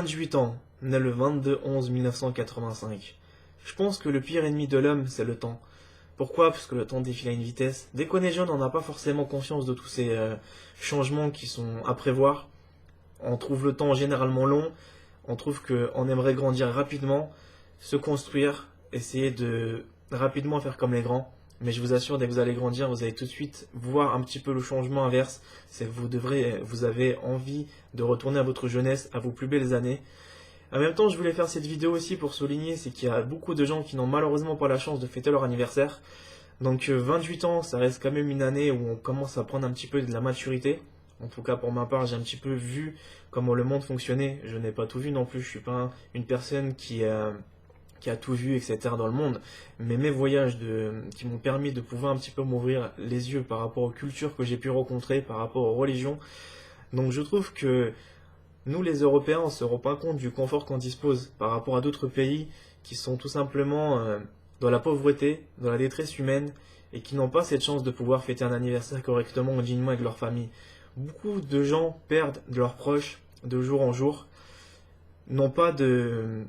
28 ans, né le 22/11/1985. Je pense que le pire ennemi de l'homme, c'est le temps. Pourquoi? Parce que le temps défile à une vitesse. Dès qu'on est jeune, on n'a pas forcément conscience de tous ces changements qui sont à prévoir. On trouve le temps généralement long. On trouve qu'on aimerait grandir rapidement, se construire, essayer de rapidement faire comme les grands. Mais je vous assure, dès que vous allez grandir, vous allez tout de suite voir un petit peu le changement inverse. C'est que vous avez envie de retourner à votre jeunesse, à vos plus belles années. En même temps, je voulais faire cette vidéo aussi pour souligner, c'est qu'il y a beaucoup de gens qui n'ont malheureusement pas la chance de fêter leur anniversaire. Donc 28 ans, ça reste quand même une année où on commence à prendre un petit peu de la maturité. En tout cas, pour ma part, j'ai un petit peu vu comment le monde fonctionnait. Je n'ai pas tout vu non plus, je suis pas une personne qui a tout vu, etc. dans le monde. Mais mes voyages qui m'ont permis de pouvoir un petit peu m'ouvrir les yeux par rapport aux cultures que j'ai pu rencontrer, par rapport aux religions. Donc je trouve que nous, les Européens, on ne se rend pas compte du confort qu'on dispose par rapport à d'autres pays qui sont tout simplement dans la pauvreté, dans la détresse humaine et qui n'ont pas cette chance de pouvoir fêter un anniversaire correctement ou dignement avec leur famille. Beaucoup de gens perdent de leurs proches de jour en jour, n'ont pas de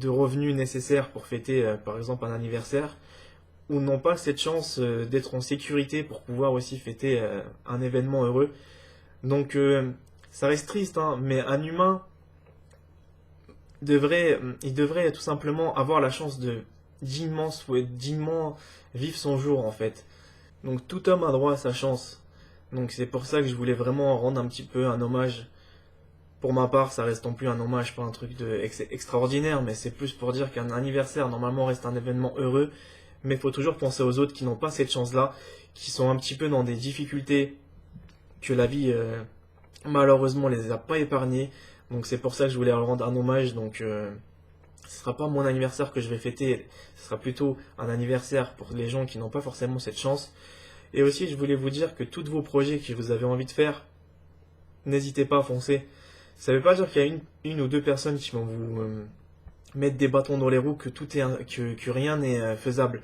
revenus nécessaires pour fêter par exemple un anniversaire ou n'ont pas cette chance d'être en sécurité pour pouvoir aussi fêter un événement heureux. Donc ça reste triste, hein, mais un humain il devrait tout simplement avoir la chance de dignement vivre son jour en fait. Donc tout homme a droit à sa chance. Donc c'est pour ça que je voulais vraiment rendre un petit peu un hommage. Pour ma part, ça reste non plus un hommage, pas un truc extraordinaire, mais c'est plus pour dire qu'un anniversaire normalement reste un événement heureux, mais il faut toujours penser aux autres qui n'ont pas cette chance-là, qui sont un petit peu dans des difficultés que la vie malheureusement les a pas épargnés. Donc c'est pour ça que je voulais leur rendre un hommage. Donc ce sera pas mon anniversaire que je vais fêter, ce sera plutôt un anniversaire pour les gens qui n'ont pas forcément cette chance. Et aussi je voulais vous dire que tous vos projets que vous avez envie de faire, n'hésitez pas à foncer. Ça ne veut pas dire qu'il y a une ou deux personnes qui vont vous mettre des bâtons dans les roues, que rien n'est faisable.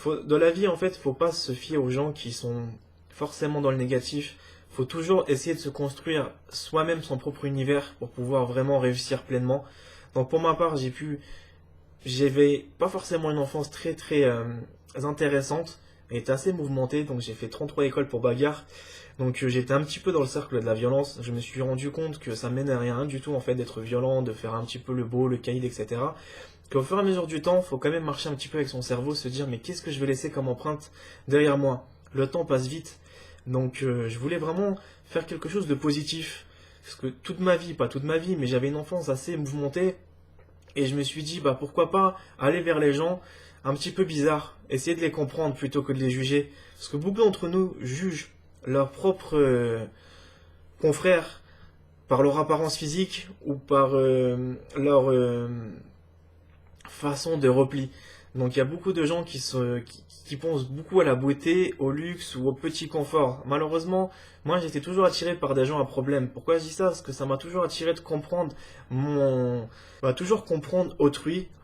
Dans la vie en fait, faut pas se fier aux gens qui sont forcément dans le négatif. Faut toujours essayer de se construire soi-même son propre univers pour pouvoir vraiment réussir pleinement. Donc pour ma part, j'avais pas forcément une enfance très intéressante, elle était assez mouvementée, donc j'ai fait 33 écoles pour bagarre. Donc j'étais un petit peu dans le cercle de la violence. Je me suis rendu compte que ça mène à rien du tout en fait d'être violent, de faire un petit peu le beau, le caïd, etc. Qu'au fur et à mesure du temps, faut quand même marcher un petit peu avec son cerveau, se dire mais qu'est-ce que je vais laisser comme empreinte derrière moi? Le temps passe vite. Donc je voulais vraiment faire quelque chose de positif. Parce que toute ma vie, pas toute ma vie, mais j'avais une enfance assez mouvementée. Et je me suis dit, bah pourquoi pas aller vers les gens un petit peu bizarres. Essayer de les comprendre plutôt que de les juger. Parce que beaucoup d'entre nous jugent leurs propres confrères par leur apparence physique ou par leur façon de repli. Donc il y a beaucoup de gens qui pensent beaucoup à la beauté, au luxe ou au petit confort. Malheureusement, moi j'étais toujours attiré par des gens à problème. Pourquoi je dis ça? Parce que ça m'a toujours attiré de comprendre toujours comprendre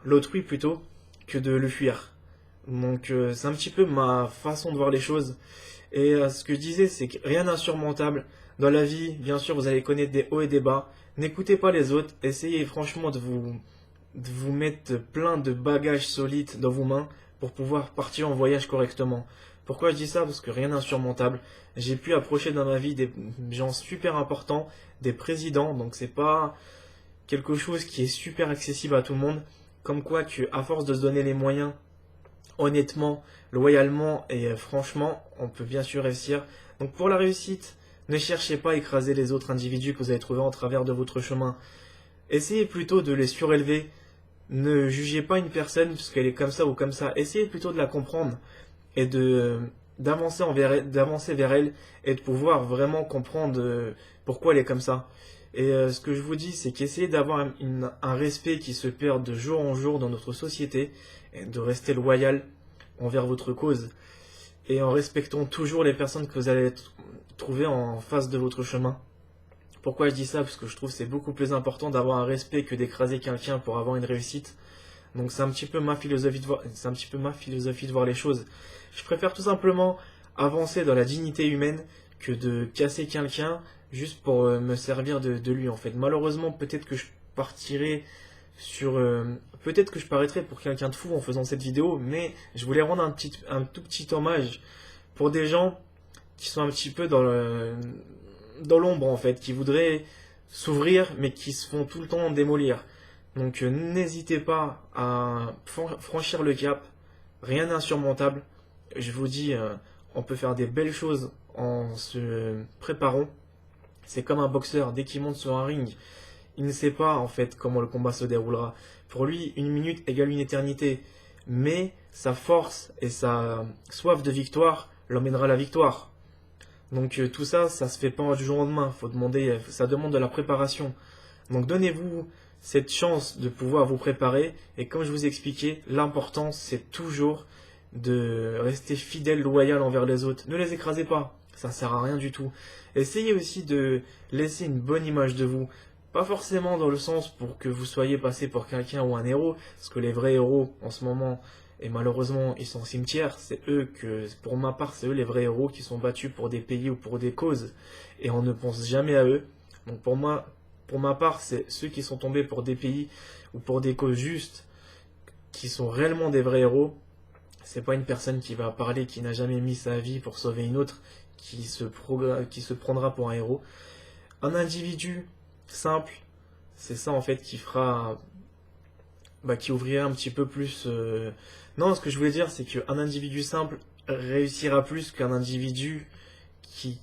l'autrui plutôt, que de le fuir. Donc c'est un petit peu ma façon de voir les choses. Et ce que je disais, c'est que rien d'insurmontable. Dans la vie, bien sûr, vous allez connaître des hauts et des bas. N'écoutez pas les autres. Essayez franchement de vous mettre plein de bagages solides dans vos mains pour pouvoir partir en voyage correctement. Pourquoi je dis ça? Parce que rien d'insurmontable. J'ai pu approcher dans ma vie des gens super importants, des présidents, donc c'est pas quelque chose qui est super accessible à tout le monde. Comme quoi que, à force de se donner les moyens, honnêtement, loyalement et franchement, on peut bien sûr réussir. Donc pour la réussite, ne cherchez pas à écraser les autres individus que vous avez trouvés en travers de votre chemin. Essayez plutôt de les surélever. Ne jugez pas une personne parce qu'elle est comme ça ou comme ça. Essayez plutôt de la comprendre et d'avancer vers elle et de pouvoir vraiment comprendre pourquoi elle est comme ça. Et ce que je vous dis, c'est qu'essayez d'avoir un respect qui se perd de jour en jour dans notre société et de rester loyal envers votre cause et en respectant toujours les personnes que vous allez trouver en face de votre chemin. Pourquoi je dis ça? Parce que je trouve que c'est beaucoup plus important d'avoir un respect que d'écraser quelqu'un pour avoir une réussite. Donc c'est un petit peu ma philosophie de voir les choses. Je préfère tout simplement avancer dans la dignité humaine que de casser quelqu'un juste pour me servir de lui en fait. Malheureusement, peut-être que partirai sur... peut-être que je paraîtrais pour quelqu'un de fou en faisant cette vidéo, mais je voulais rendre un tout petit hommage pour des gens qui sont un petit peu dans l'ombre en fait, qui voudraient s'ouvrir mais qui se font tout le temps démolir. Donc n'hésitez pas à franchir le cap, rien d'insurmontable. Je vous dis, on peut faire des belles choses en se préparant. C'est comme un boxeur, dès qu'il monte sur un ring, il ne sait pas en fait comment le combat se déroulera. Pour lui, une minute égale une éternité. Mais sa force et sa soif de victoire l'emmènera à la victoire. Donc tout ça, ça se fait pas du jour au lendemain. Ça demande de la préparation. Donc donnez-vous cette chance de pouvoir vous préparer. Et comme je vous ai expliqué, l'important c'est toujours de rester fidèle, loyal envers les autres. Ne les écrasez pas, ça sert à rien du tout. Essayez aussi de laisser une bonne image de vous. Pas forcément dans le sens pour que vous soyez passé pour quelqu'un ou un héros, parce que les vrais héros en ce moment, et malheureusement ils sont au cimetière, pour ma part, c'est eux les vrais héros qui sont battus pour des pays ou pour des causes, et on ne pense jamais à eux. Donc pour ma part, c'est ceux qui sont tombés pour des pays ou pour des causes justes, qui sont réellement des vrais héros. C'est pas une personne qui va parler, qui n'a jamais mis sa vie pour sauver une autre, qui se prendra pour un héros. Un individu simple, c'est ça en fait qui fera, qui ouvrira un petit peu plus. Non, ce que je voulais dire, c'est qu'un individu simple réussira plus qu'un individu qui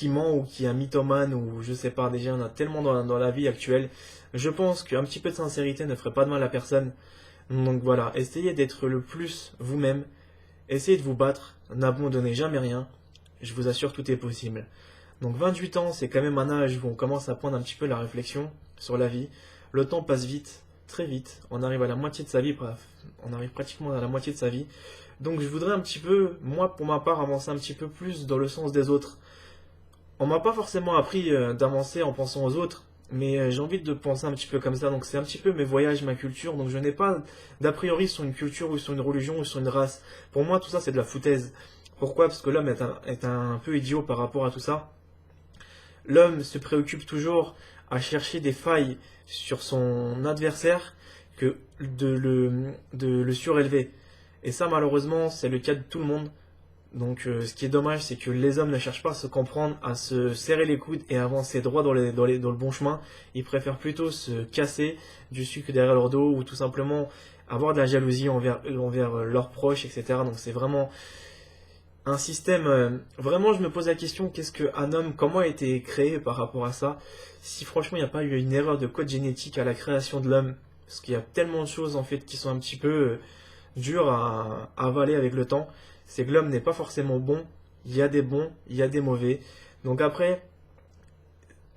ment ou qui est un mythomane ou je sais pas. Déjà, on a tellement dans la vie actuelle. Je pense qu'un petit peu de sincérité ne ferait pas de mal à personne. Donc voilà, essayez d'être le plus vous-même, essayez de vous battre, n'abandonnez jamais rien, je vous assure tout est possible. Donc 28 ans, c'est quand même un âge où on commence à prendre un petit peu la réflexion sur la vie. Le temps passe vite, très vite, on arrive à la moitié de sa vie, bref, on arrive pratiquement à la moitié de sa vie. Donc je voudrais un petit peu, moi pour ma part, avancer un petit peu plus dans le sens des autres. On m'a pas forcément appris d'avancer en pensant aux autres, mais j'ai envie de penser un petit peu comme ça, donc c'est un petit peu mes voyages, ma culture, donc je n'ai pas d'a priori sur une culture ou sur une religion ou sur une race. Pour moi tout ça c'est de la foutaise. Pourquoi? Parce que l'homme est un peu idiot par rapport à tout ça. L'homme se préoccupe toujours à chercher des failles sur son adversaire que de le surélever. Et ça malheureusement c'est le cas de tout le monde. Donc ce qui est dommage, c'est que les hommes ne cherchent pas à se comprendre, à se serrer les coudes et à avancer droit dans le bon chemin. Ils préfèrent plutôt se casser du sucre derrière leur dos ou tout simplement avoir de la jalousie envers leurs proches, etc. Donc c'est vraiment un système... vraiment, je me pose la question, qu'est-ce qu'un homme, comment a été créé par rapport à ça? Si franchement, il n'y a pas eu une erreur de code génétique à la création de l'homme, parce qu'il y a tellement de choses en fait qui sont un petit peu dures à avaler avec le temps. C'est que l'homme n'est pas forcément bon, il y a des bons, il y a des mauvais. Donc après,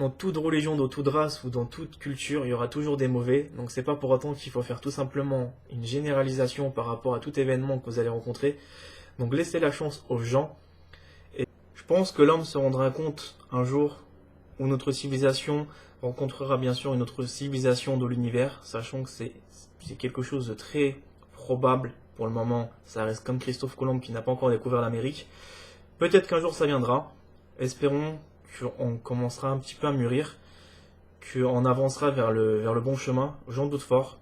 dans toute religion, dans toute race ou dans toute culture, il y aura toujours des mauvais. Donc c'est pas pour autant qu'il faut faire tout simplement une généralisation par rapport à tout événement que vous allez rencontrer. Donc laissez la chance aux gens. Et je pense que l'homme se rendra compte un jour où notre civilisation rencontrera bien sûr une autre civilisation de l'univers, sachant que c'est quelque chose de très probable. Pour le moment, ça reste comme Christophe Colomb qui n'a pas encore découvert l'Amérique. Peut-être qu'un jour ça viendra. Espérons qu'on commencera un petit peu à mûrir, qu'on avancera vers le bon chemin. J'en doute fort.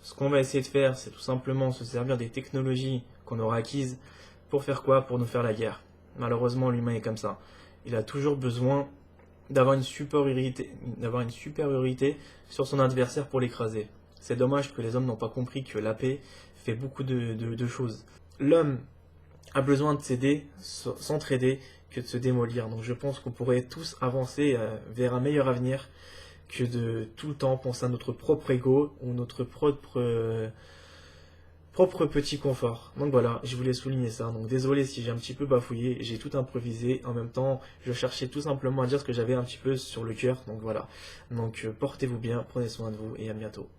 Ce qu'on va essayer de faire, c'est tout simplement se servir des technologies qu'on aura acquises pour faire quoi? Pour nous faire la guerre. Malheureusement, l'humain est comme ça. Il a toujours besoin d'avoir une supériorité sur son adversaire pour l'écraser. C'est dommage que les hommes n'ont pas compris que la paix fait beaucoup de choses. L'homme a besoin de s'aider, s'entraider, que de se démolir. Donc je pense qu'on pourrait tous avancer vers un meilleur avenir que de tout le temps penser à notre propre ego ou notre propre petit confort. Donc voilà, je voulais souligner ça. Donc désolé si j'ai un petit peu bafouillé, j'ai tout improvisé. En même temps, je cherchais tout simplement à dire ce que j'avais un petit peu sur le cœur. Donc voilà. Donc portez-vous bien, prenez soin de vous et à bientôt.